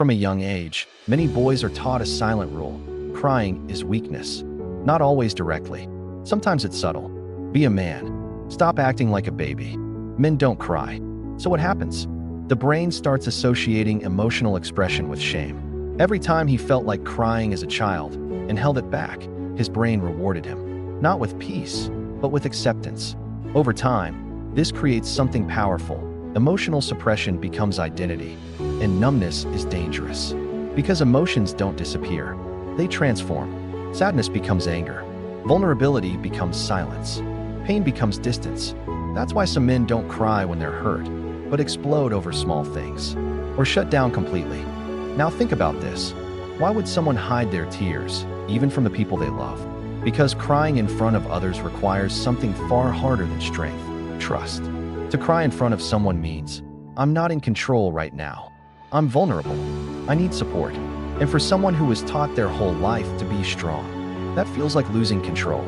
From a young age, many boys are taught a silent rule. Crying is weakness. Not always directly. Sometimes it's subtle. Be a man. Stop acting like a baby. Men don't cry. So what happens? The brain starts associating emotional expression with shame. Every time he felt like crying as a child and held it back, his brain rewarded him. Not with peace, but with acceptance. Over time, this creates something powerful. Emotional suppression becomes identity, and numbness is dangerous. Because emotions don't disappear, they transform. Sadness becomes anger. Vulnerability becomes silence. Pain becomes distance. That's why some men don't cry when they're hurt, but explode over small things, or shut down completely. Now think about this. Why would someone hide their tears, even from the people they love? Because crying in front of others requires something far harder than strength: trust. To cry in front of someone means, I'm not in control right now. I'm vulnerable. I need support. And for someone who was taught their whole life to be strong, that feels like losing control.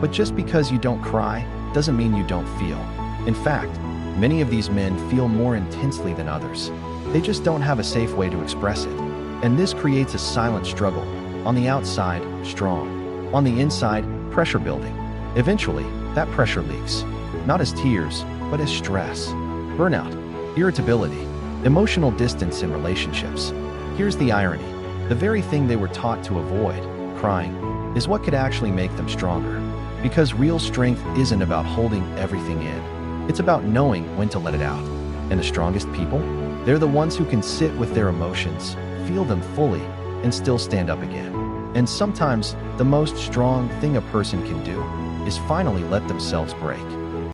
But just because you don't cry doesn't mean you don't feel. In fact, many of these men feel more intensely than others. They just don't have a safe way to express it. And this creates a silent struggle. On the outside, strong. On the inside, pressure building. Eventually, that pressure leaks. Not as tears, but as stress. Burnout, irritability, emotional distance in relationships. Here's the irony. The very thing they were taught to avoid, crying, is what could actually make them stronger. Because real strength isn't about holding everything in. It's about knowing when to let it out. And the strongest people? They're the ones who can sit with their emotions, feel them fully, and still stand up again. And sometimes, the most strong thing a person can do is finally let themselves break.